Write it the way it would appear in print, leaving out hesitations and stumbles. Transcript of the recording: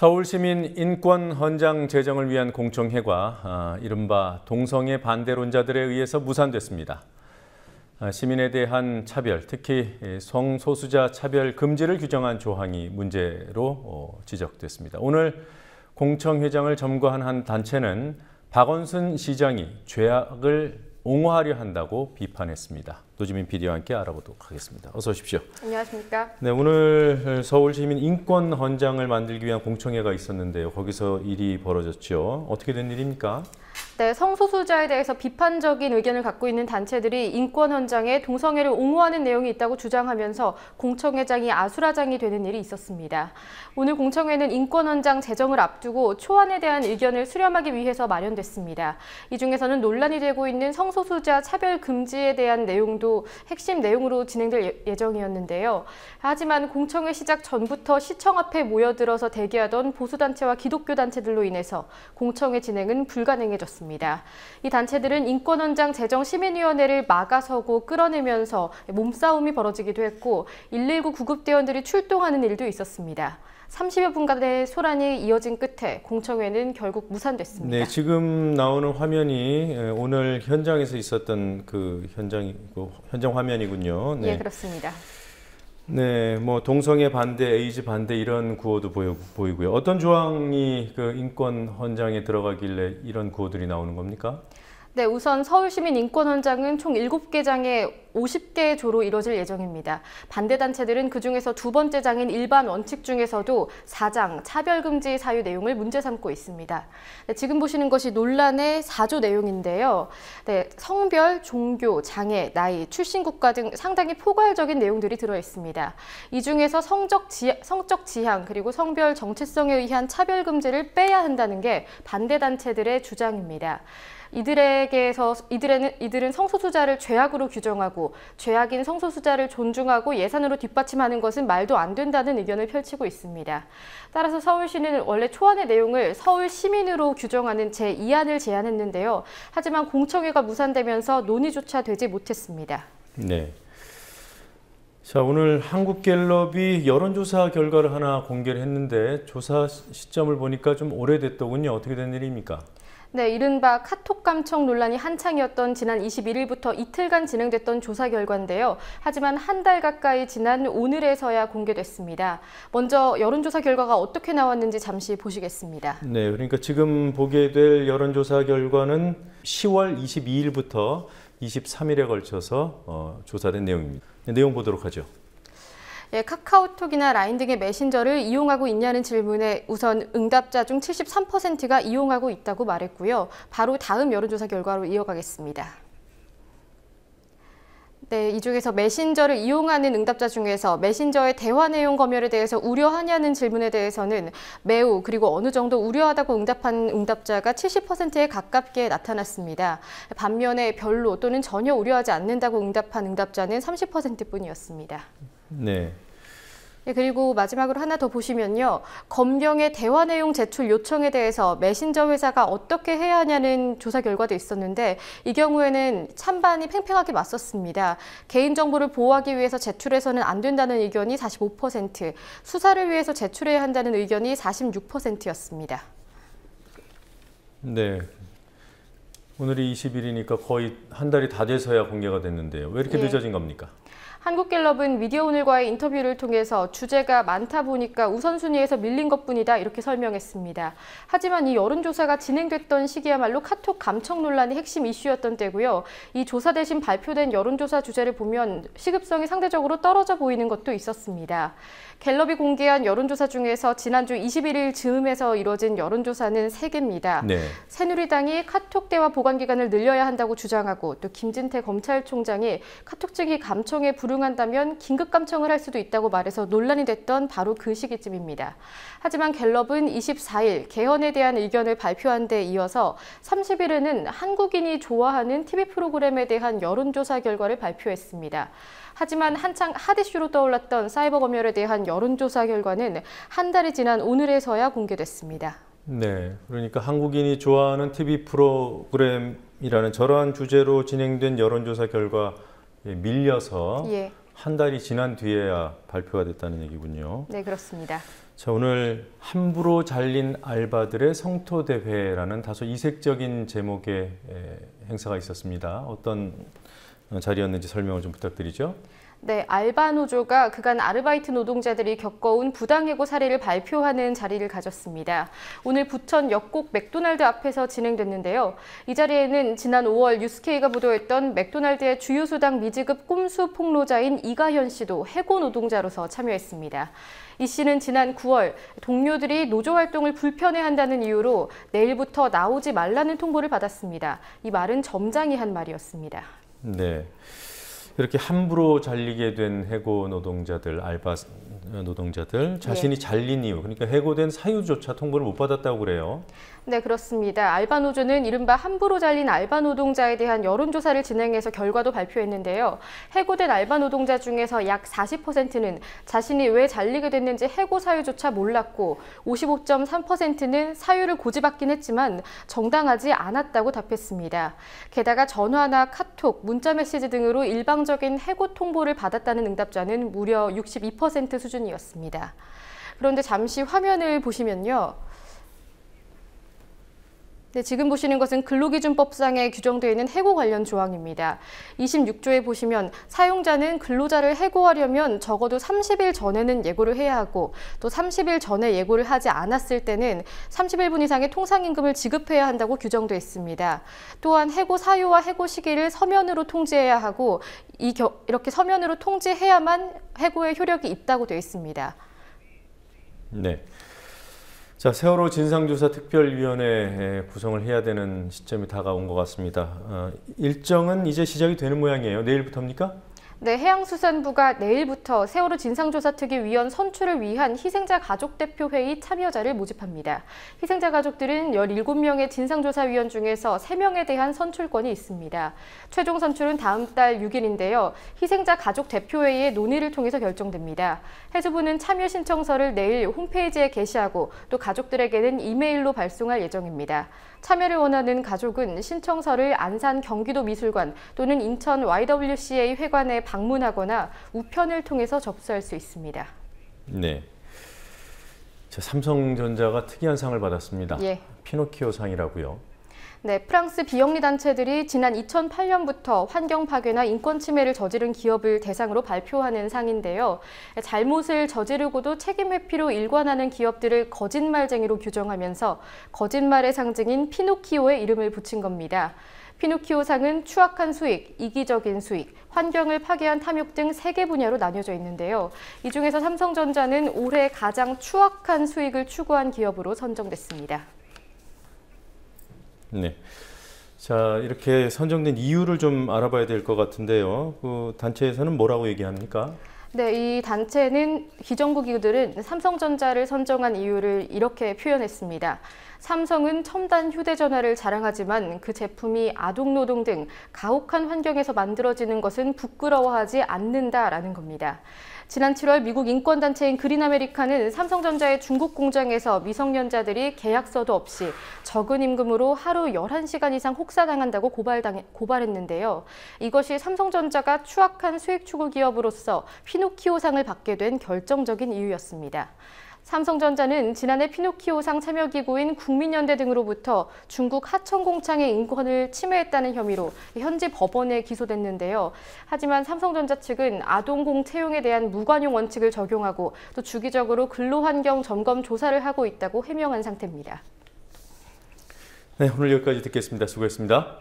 서울시민 인권헌장 제정을 위한 공청회가 이른바 동성애 반대론자들에 의해서 무산됐습니다. 시민에 대한 차별, 특히 성소수자 차별 금지를 규정한 조항이 문제로 지적됐습니다. 오늘 공청회장을 점거한 한 단체는 박원순 시장이 죄악을 옹호하려 한다고 비판했습니다. 노지민 PD와 함께 알아보도록 하겠습니다. 어서 오십시오. 안녕하십니까. 네, 오늘 서울시민 인권헌장을 만들기 위한 공청회가 있었는데요. 거기서 일이 벌어졌죠. 어떻게 된 일입니까? 네, 성소수자에 대해서 비판적인 의견을 갖고 있는 단체들이 인권헌장에 동성애를 옹호하는 내용이 있다고 주장하면서 공청회장이 아수라장이 되는 일이 있었습니다. 오늘 공청회는 인권헌장 제정을 앞두고 초안에 대한 의견을 수렴하기 위해서 마련됐습니다. 이 중에서는 논란이 되고 있는 성소수자 차별 금지에 대한 내용도 핵심 내용으로 진행될 예정이었는데요. 하지만 공청회 시작 전부터 시청 앞에 모여들어서 대기하던 보수단체와 기독교 단체들로 인해서 공청회 진행은 불가능해졌습니다. 이 단체들은 인권헌장 제정 시민위원회를 막아서고 끌어내면서 몸싸움이 벌어지기도 했고 119 구급대원들이 출동하는 일도 있었습니다. 30여 분간의 소란이 이어진 끝에 공청회는 결국 무산됐습니다. 네, 지금 나오는 화면이 오늘 현장에서 있었던 그 현장 화면이군요. 네. 예, 그렇습니다. 네, 뭐 동성애 반대, 에이즈 반대 이런 구호도 보이고요. 어떤 조항이 그 인권헌장에 들어가길래 이런 구호들이 나오는 겁니까? 네, 우선 서울시민 인권헌장은 총 7개 장에 50개 조로 이뤄질 예정입니다. 반대 단체들은 그중에서 두 번째 장인 일반 원칙 중에서도 4장 차별금지 사유 내용을 문제 삼고 있습니다. 네, 지금 보시는 것이 논란의 4조 내용인데요. 네, 성별, 종교, 장애, 나이, 출신 국가 등 상당히 포괄적인 내용들이 들어 있습니다. 이 중에서 성적 지향 그리고 성별 정체성에 의한 차별금지를 빼야 한다는 게 반대 단체들의 주장입니다. 이들은 성소수자를 죄악으로 규정하고 죄악인 성소수자를 존중하고 예산으로 뒷받침하는 것은 말도 안 된다는 의견을 펼치고 있습니다. 따라서 서울시는 원래 초안의 내용을 서울시민으로 규정하는 제2안을 제안했는데요. 하지만 공청회가 무산되면서 논의조차 되지 못했습니다. 네. 자, 오늘 한국갤럽이 여론조사 결과를 하나 공개를 했는데 조사 시점을 보니까 좀 오래됐더군요. 어떻게 된 일입니까? 네, 이른바 카톡 감청 논란이 한창이었던 지난 21일부터 이틀간 진행됐던 조사 결과인데요. 하지만 한 달 가까이 지난 오늘에서야 공개됐습니다. 먼저 여론조사 결과가 어떻게 나왔는지 잠시 보시겠습니다. 네, 그러니까 지금 보게 될 여론조사 결과는 10월 22일부터 23일에 걸쳐서 조사된 내용입니다. 네, 내용 보도록 하죠. 예, 카카오톡이나 라인 등의 메신저를 이용하고 있냐는 질문에 우선 응답자 중 73%가 이용하고 있다고 말했고요. 바로 다음 여론조사 결과로 이어가겠습니다. 네, 이 중에서 메신저를 이용하는 응답자 중에서 메신저의 대화 내용 검열에 대해서 우려하냐는 질문에 대해서는 매우 그리고 어느 정도 우려하다고 응답한 응답자가 70%에 가깝게 나타났습니다. 반면에 별로 또는 전혀 우려하지 않는다고 응답한 응답자는 30%뿐이었습니다. 네. 네, 그리고 마지막으로 하나 더 보시면요. 검경의 대화 내용 제출 요청에 대해서 메신저 회사가 어떻게 해야 하냐는 조사 결과도 있었는데 이 경우에는 찬반이 팽팽하게 맞섰습니다. 개인정보를 보호하기 위해서 제출해서는 안 된다는 의견이 45%, 수사를 위해서 제출해야 한다는 의견이 46%였습니다. 네. 오늘이 20일이니까 거의 한 달이 다 돼서야 공개가 됐는데요. 왜 이렇게 늦어진 겁니까? 한국갤럽은 미디어오늘과의 인터뷰를 통해서 주제가 많다 보니까 우선순위에서 밀린 것뿐이다 이렇게 설명했습니다. 하지만 이 여론조사가 진행됐던 시기야말로 카톡 감청 논란이 핵심 이슈였던 때고요. 이 조사 대신 발표된 여론조사 주제를 보면 시급성이 상대적으로 떨어져 보이는 것도 있었습니다. 갤럽이 공개한 여론조사 중에서 지난주 21일 즈음에서 이뤄진 여론조사는 3개입니다. 네. 새누리당이 카톡 대화 보관 기간을 늘려야 한다고 주장하고 또 김진태 검찰총장이 카톡 증이 감청에 불응한다면 긴급 감청을 할 수도 있다고 말해서 논란이 됐던 바로 그 시기쯤입니다. 하지만 갤럽은 24일 개헌에 대한 의견을 발표한 데 이어서 30일에는 한국인이 좋아하는 TV 프로그램에 대한 여론조사 결과를 발표했습니다. 하지만 한창 핫이슈로 떠올랐던 사이버 검열에 대한 여론조사 결과는 한 달이 지난 오늘에서야 공개됐습니다. 네, 그러니까 한국인이 좋아하는 TV 프로그램이라는 저러한 주제로 진행된 여론조사 결과 밀려서 한 달이 지난 뒤에야 발표가 됐다는 얘기군요. 네, 그렇습니다. 자, 오늘 함부로 잘린 알바들의 성토대회라는 다소 이색적인 제목의 행사가 있었습니다. 어떤 자리였는지 설명을 좀 부탁드리죠. 네, 알바노조가 그간 아르바이트 노동자들이 겪어온 부당해고 사례를 발표하는 자리를 가졌습니다. 오늘 부천 역곡 맥도날드 앞에서 진행됐는데요. 이 자리에는 지난 5월 뉴스케이가 보도했던 맥도날드의 주요 수당 미지급 꼼수 폭로자인 이가현 씨도 해고 노동자로서 참여했습니다. 이 씨는 지난 9월 동료들이 노조 활동을 불편해한다는 이유로 내일부터 나오지 말라는 통보를 받았습니다. 이 말은 점장이 한 말이었습니다. 네. 이렇게 함부로 잘리게 된 해고 노동자들, 알바 노동자들 자신이 잘린 이유, 그러니까 해고된 사유조차 통보를 못 받았다고 그래요. 네, 그렇습니다. 알바노조는 이른바 함부로 잘린 알바 노동자에 대한 여론조사를 진행해서 결과도 발표했는데요. 해고된 알바 노동자 중에서 약 40%는 자신이 왜 잘리게 됐는지 해고 사유조차 몰랐고 55.3%는 사유를 고지받긴 했지만 정당하지 않았다고 답했습니다. 게다가 전화나 카톡, 문자메시지 등으로 일방적인 해고 통보를 받았다는 응답자는 무려 62% 수준이었습니다. 그런데 잠시 화면을 보시면요. 네, 지금 보시는 것은 근로기준법상에 규정되어 있는 해고 관련 조항입니다. 26조에 보시면 사용자는 근로자를 해고하려면 적어도 30일 전에는 예고를 해야 하고 또 30일 전에 예고를 하지 않았을 때는 31분 이상의 통상임금을 지급해야 한다고 규정되어 있습니다. 또한 해고 사유와 해고 시기를 서면으로 통지해야 하고 이렇게 서면으로 통지해야만 해고의 효력이 있다고 되어 있습니다. 네. 자, 세월호 진상조사특별위원회 구성을 해야 되는 시점이 다가온 것 같습니다. 일정은 이제 시작이 되는 모양이에요. 내일부터입니까? 네, 해양수산부가 내일부터 세월호 진상조사특위위원 선출을 위한 희생자 가족대표회의 참여자를 모집합니다. 희생자 가족들은 17명의 진상조사위원 중에서 3명에 대한 선출권이 있습니다. 최종 선출은 다음 달 6일인데요. 희생자 가족대표회의의 논의를 통해서 결정됩니다. 해수부는 참여 신청서를 내일 홈페이지에 게시하고 또 가족들에게는 이메일로 발송할 예정입니다. 참여를 원하는 가족은 신청서를 안산 경기도미술관 또는 인천 YWCA 회관에 방문하거나 우편을 통해서 접수할 수 있습니다. 네. 자, 삼성전자가 특이한 상을 받았습니다. 예. 피노키오 상이라고요. 네, 프랑스 비영리 단체들이 지난 2008년부터 환경 파괴나 인권 침해를 저지른 기업을 대상으로 발표하는 상인데요. 잘못을 저지르고도 책임 회피로 일관하는 기업들을 거짓말쟁이로 규정하면서 거짓말의 상징인 피노키오의 이름을 붙인 겁니다. 피노키오상은 추악한 수익, 이기적인 수익, 환경을 파괴한 탐욕 등 3개 분야로 나뉘어져 있는데요. 이 중에서 삼성전자는 올해 가장 추악한 수익을 추구한 기업으로 선정됐습니다. 네. 자, 이렇게 선정된 이유를 좀 알아봐야 될 것 같은데요. 그 단체에서는 뭐라고 얘기합니까? 네, 이 단체는 기정부 기구들은 삼성전자를 선정한 이유를 이렇게 표현했습니다. 삼성은 첨단 휴대전화를 자랑하지만 그 제품이 아동노동 등 가혹한 환경에서 만들어지는 것은 부끄러워하지 않는다라는 겁니다. 지난 7월 미국 인권단체인 그린 아메리카는 삼성전자의 중국 공장에서 미성년자들이 계약서도 없이 적은 임금으로 하루 11시간 이상 혹사당한다고 고발했는데요. 이것이 삼성전자가 추악한 수익 추구 기업으로서 피노키오상을 받게 된 결정적인 이유였습니다. 삼성전자는 지난해 피노키오상 참여기구인 국민연대 등으로부터 중국 하청공장의 인권을 침해했다는 혐의로 현지 법원에 기소됐는데요. 하지만 삼성전자 측은 아동공 채용에 대한 무관용 원칙을 적용하고 또 주기적으로 근로환경 점검 조사를 하고 있다고 해명한 상태입니다. 네, 오늘 여기까지 듣겠습니다. 수고했습니다.